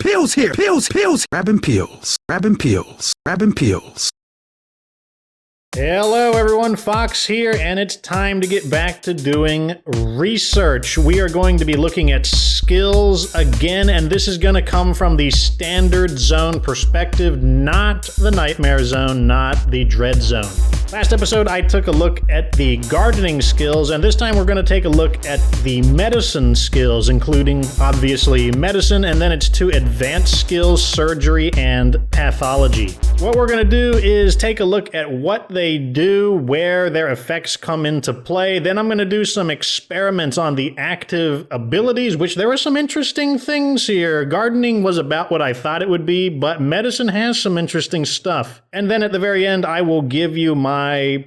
Pills here. Pills. Grabbing pills. Hello everyone, Fox here, and it's time to get back to doing research. We are going to be looking at skills again, and this is going to come from the standard zone perspective, not the nightmare zone, not the dread zone. Last episode, I took a look at the gardening skills, and this time we're going to take a look at the medicine skills, including, obviously, medicine, and then its two advanced skills, surgery and pathology. What we're going to do is take a look at what they do, where their effects come into play. Then I'm going to do some experiments on the active abilities, which there are some interesting things here. Gardening was about what I thought it would be, but medicine has some interesting stuff. And then at the very end, I will give you my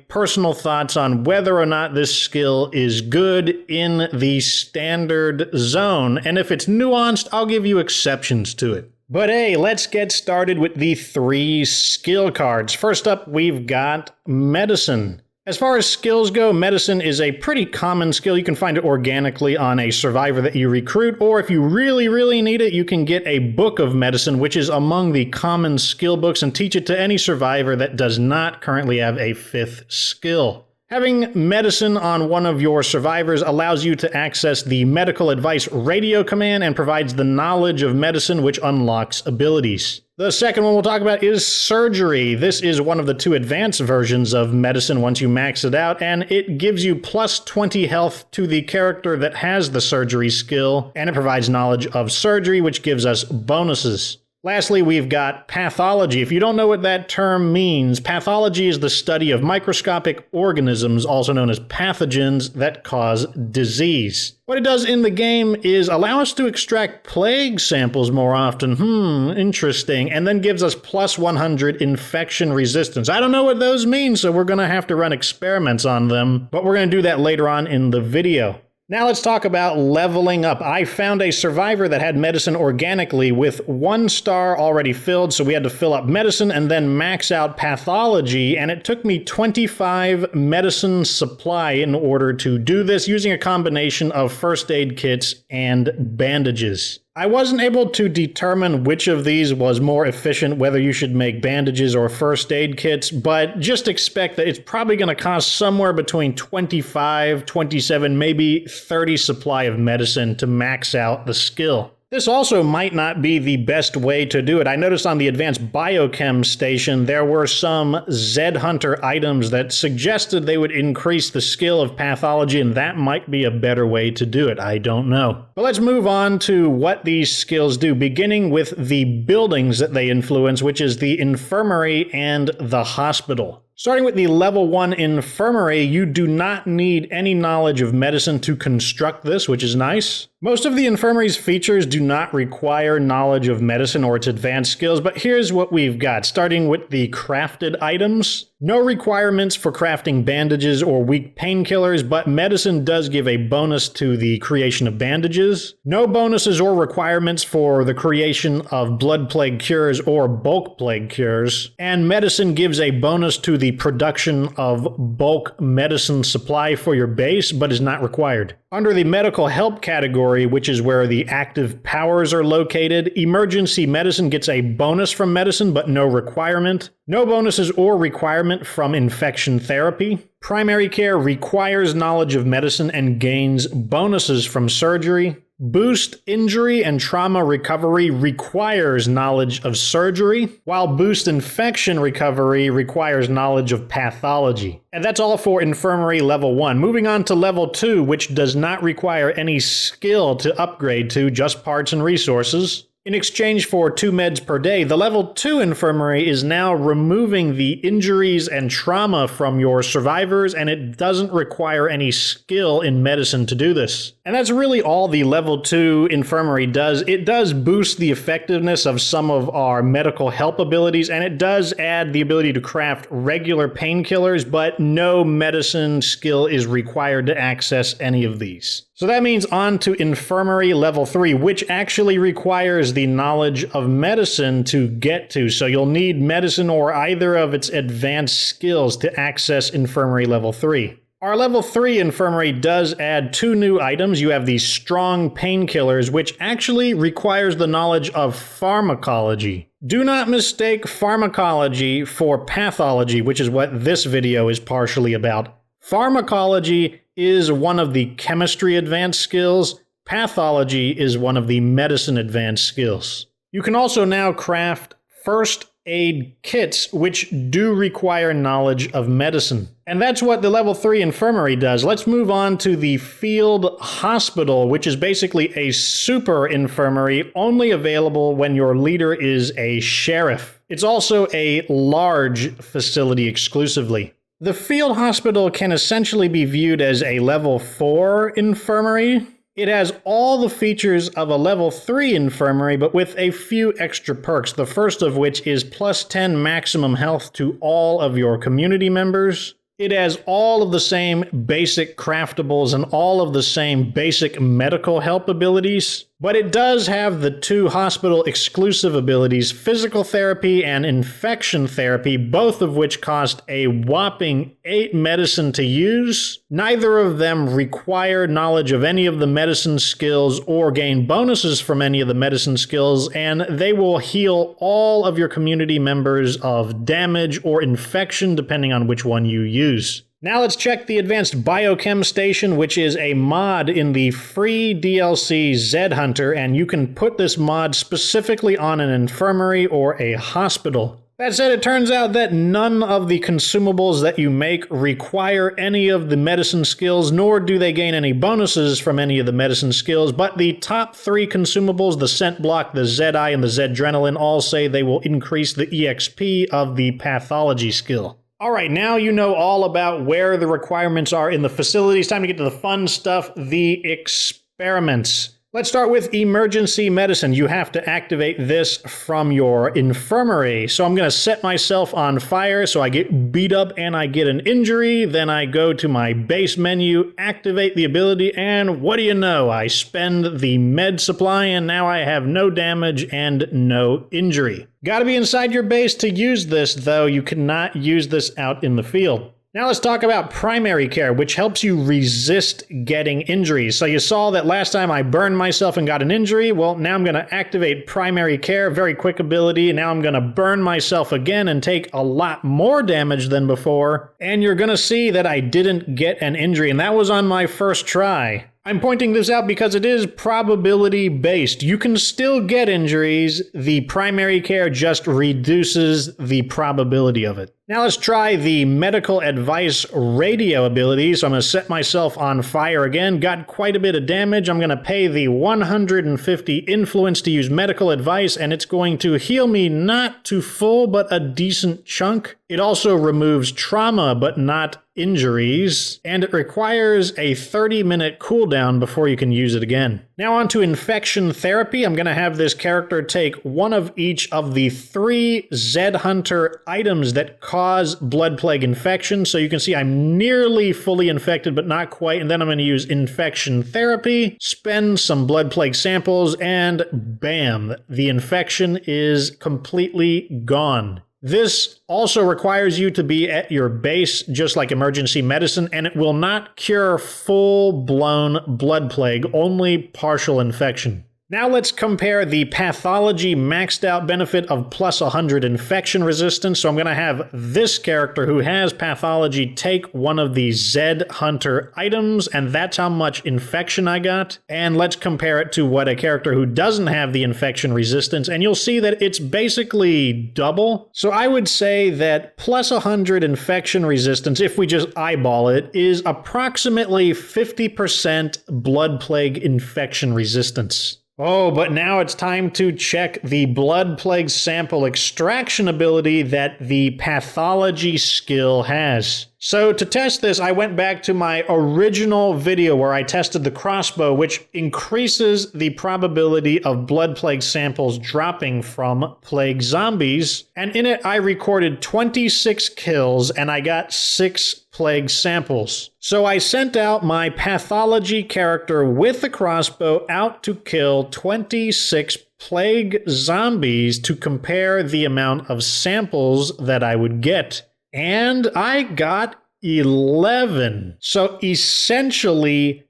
personal thoughts on whether or not this skill is good in the standard zone. And if it's nuanced, I'll give you exceptions to it. But hey, let's get started with the 3 skill cards. First up, we've got medicine. As far as skills go, medicine is a pretty common skill. You can find it organically on a survivor that you recruit, or if you really need it, you can get a book of medicine, which is among the common skill books, and teach it to any survivor that does not currently have a 5th skill. Having medicine on one of your survivors allows you to access the medical advice radio command and provides the knowledge of medicine, which unlocks abilities. The second one we'll talk about is surgery. This is one of the 2 advanced versions of medicine once you max it out, and it gives you plus 20 health to the character that has the surgery skill, and it provides knowledge of surgery, which gives us bonuses. Lastly, we've got pathology. If you don't know what that term means, pathology is the study of microscopic organisms, also known as pathogens, that cause disease. What it does in the game is allow us to extract plague samples more often. Interesting. And then gives us plus 100 infection resistance. I don't know what those mean, so we're going to have to run experiments on them, but we're going to do that later on in the video. Now let's talk about leveling up. I found a survivor that had medicine organically with 1 star already filled, so we had to fill up medicine and then max out pathology, and it took me 25 medicine supply in order to do this, using a combination of first aid kits and bandages. I wasn't able to determine which of these was more efficient, whether you should make bandages or first aid kits, but just expect that it's probably going to cost somewhere between 25, 27, maybe 30 supply of medicine to max out the skill. This also might not be the best way to do it. I noticed on the advanced Biochem station there were some Zed Hunter items that suggested they would increase the skill of pathology, and that might be a better way to do it. I don't know. But let's move on to what these skills do, beginning with the buildings that they influence, which is the infirmary and the hospital. Starting with the level 1 infirmary, you do not need any knowledge of medicine to construct this, which is nice. Most of the infirmary's features do not require knowledge of medicine or its advanced skills, but here's what we've got. Starting with the crafted items. No requirements for crafting bandages or weak painkillers, but medicine does give a bonus to the creation of bandages. No bonuses or requirements for the creation of blood plague cures or bulk plague cures. And medicine gives a bonus to the production of bulk medicine supply for your base, but is not required. Under the medical help category, which is where the active powers are located, emergency medicine gets a bonus from medicine, but no requirement. No bonuses or requirement from infection therapy. Primary care requires knowledge of medicine and gains bonuses from surgery. Boost injury and trauma recovery requires knowledge of surgery, while boost infection recovery requires knowledge of pathology. And that's all for infirmary level 1. Moving on to level 2, which does not require any skill to upgrade to, just parts and resources. In exchange for 2 meds per day, the level 2 infirmary is now removing the injuries and trauma from your survivors, and it doesn't require any skill in medicine to do this. And that's really all the level 2 infirmary does. It does boost the effectiveness of some of our medical help abilities, and it does add the ability to craft regular painkillers, but no medicine skill is required to access any of these. So that means on to infirmary level 3, which actually requires the knowledge of medicine to get to. So you'll need medicine or either of its advanced skills to access infirmary level 3. Our level 3 infirmary does add 2 new items. You have these strong painkillers, which actually requires the knowledge of pharmacology. Do not mistake pharmacology for pathology, which is what this video is partially about. Pharmacology is one of the chemistry advanced skills. Pathology is one of the medicine advanced skills. You can also now craft first aid kits, which do require knowledge of medicine. And that's what the level 3 infirmary does. Let's move on to the field hospital, which is basically a super infirmary only available when your leader is a sheriff. It's also a large facility exclusively. The field hospital can essentially be viewed as a level 4 infirmary. It has all the features of a level 3 infirmary, but with a few extra perks, the first of which is plus 10 maximum health to all of your community members. It has all of the same basic craftables and all of the same basic medical help abilities, but it does have the 2 hospital exclusive abilities, physical therapy and infection therapy, both of which cost a whopping 8 medicine to use. Neither of them require knowledge of any of the medicine skills or gain bonuses from any of the medicine skills, and they will heal all of your community members of damage or infection depending on which one you use. Now let's check the advanced Biochem station, which is a mod in the free DLC Z Hunter, and you can put this mod specifically on an infirmary or a hospital. That said, it turns out that none of the consumables that you make require any of the medicine skills, nor do they gain any bonuses from any of the medicine skills, but the top 3 consumables, the scent block, the Zedi, and the Zedrenalin, all say they will increase the EXP of the pathology skill. All right, now you know all about where the requirements are in the facility. It's time to get to the fun stuff, the experiments. Let's start with emergency medicine. You have to activate this from your infirmary. So I'm going to set myself on fire so I get beat up and I get an injury. Then I go to my base menu, activate the ability, and what do you know? I spend the med supply and now I have no damage and no injury. Gotta be inside your base to use this, though. You cannot use this out in the field. Now let's talk about primary care, which helps you resist getting injuries. So you saw that last time I burned myself and got an injury. Well, now I'm going to activate primary care, very quick ability. Now I'm going to burn myself again and take a lot more damage than before. And you're going to see that I didn't get an injury, and that was on my first try. I'm pointing this out because it is probability based. You can still get injuries. The primary care just reduces the probability of it. Now let's try the medical advice radio ability. So I'm going to set myself on fire again. Got quite a bit of damage. I'm going to pay the 150 influence to use medical advice, and it's going to heal me not to full, but a decent chunk. It also removes trauma, but not injuries, and it requires a 30-minute cooldown before you can use it again. Now on to infection therapy. I'm going to have this character take one of each of the 3 Z Hunter items that cause blood plague infection. So you can see I'm nearly fully infected, but not quite. And then I'm going to use infection therapy, spend some blood plague samples, and bam, the infection is completely gone. This also requires you to be at your base, just like emergency medicine, and it will not cure full-blown blood plague, only partial infection. Now let's compare the pathology maxed out benefit of plus 100 infection resistance. So I'm going to have this character who has pathology take one of the Z Hunter items, and that's how much infection I got. And let's compare it to what a character who doesn't have the infection resistance, and you'll see that it's basically double. So I would say that plus 100 infection resistance, if we just eyeball it, is approximately 50% blood plague infection resistance. Oh, but now it's time to check the blood plague sample extraction ability that the pathology skill has. So to test this, I went back to my original video where I tested the crossbow, which increases the probability of blood plague samples dropping from plague zombies. And in it, I recorded 26 kills and I got 6 plague samples. So I sent out my pathology character with the crossbow out to kill 26 plague zombies to compare the amount of samples that I would get. And I got 11. So essentially,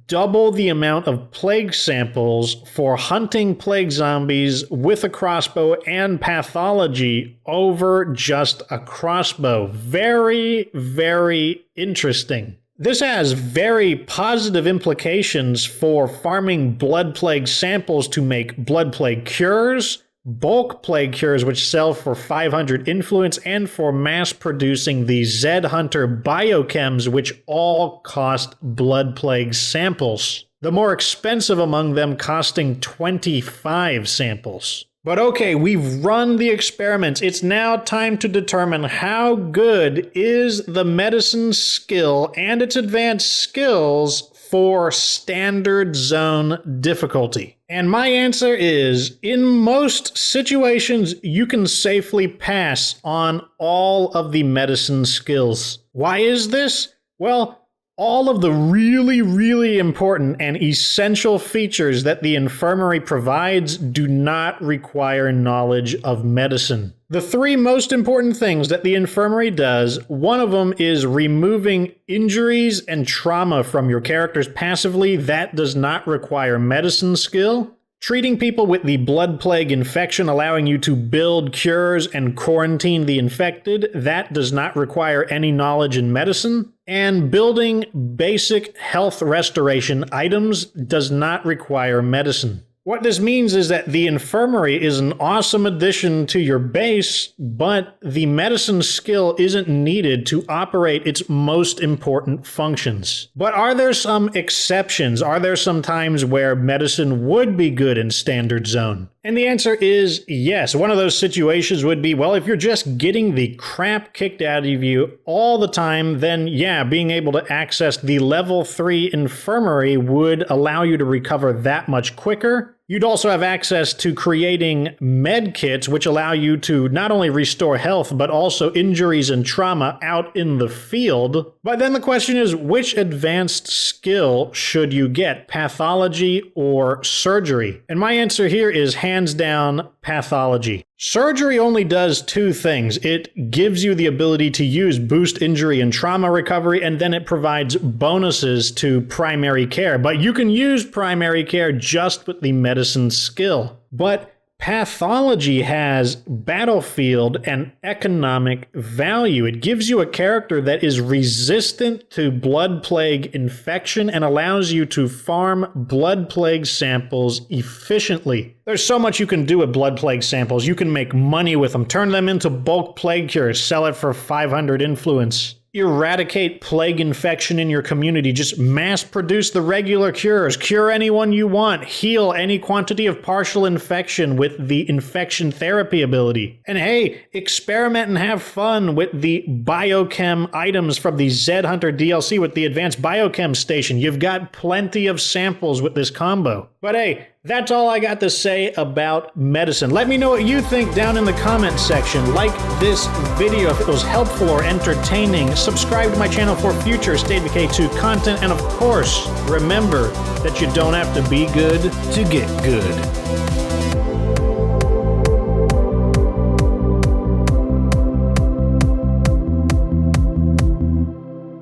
double the amount of plague samples for hunting plague zombies with a crossbow and pathology over just a crossbow. Very, very interesting. This has very positive implications for farming blood plague samples to make blood plague cures, bulk plague cures which sell for 500 influence, and for mass producing the Zed Hunter biochems which all cost blood plague samples. The more expensive among them costing 25 samples. But okay, we've run the experiments. It's now time to determine how good is the medicine skill and its advanced skills for standard zone difficulty. And my answer is, in most situations, you can safely pass on all of the medicine skills. Why is this? Well, all of the really, really important and essential features that the infirmary provides do not require knowledge of medicine. The three most important things that the infirmary does, one of them is removing injuries and trauma from your characters passively. That does not require medicine skill. Treating people with the blood plague infection, allowing you to build cures and quarantine the infected, that does not require any knowledge in medicine. And building basic health restoration items does not require medicine. What this means is that the infirmary is an awesome addition to your base, but the medicine skill isn't needed to operate its most important functions. But are there some exceptions? Are there some times where medicine would be good in standard zone? And the answer is yes. One of those situations would be, well, if you're just getting the crap kicked out of you all the time, then yeah, being able to access the level 3 infirmary would allow you to recover that much quicker. You'd also have access to creating med kits, which allow you to not only restore health, but also injuries and trauma out in the field. But then the question is, which advanced skill should you get, pathology or surgery? And my answer here is hands down pathology. Surgery only does two things. It gives you the ability to use boost injury and trauma recovery, and then it provides bonuses to primary care. But you can use primary care just with the medicine skill. But pathology has battlefield and economic value. It gives you a character that is resistant to blood plague infection and allows you to farm blood plague samples efficiently. There's so much you can do with blood plague samples. You can make money with them, turn them into bulk plague cures, sell it for 500 influence. Eradicate plague infection in your community. Just mass produce the regular cures. Cure anyone you want. Heal any quantity of partial infection with the infection therapy ability. And hey, experiment and have fun with the Biochem items from the Zed Hunter DLC with the advanced Biochem station. You've got plenty of samples with this combo. But hey, that's all I got to say about medicine. Let me know what you think down in the comment section. Like this video if it was helpful or entertaining. Subscribe to my channel for future State of Decay 2 content. And of course, remember that you don't have to be good to get good.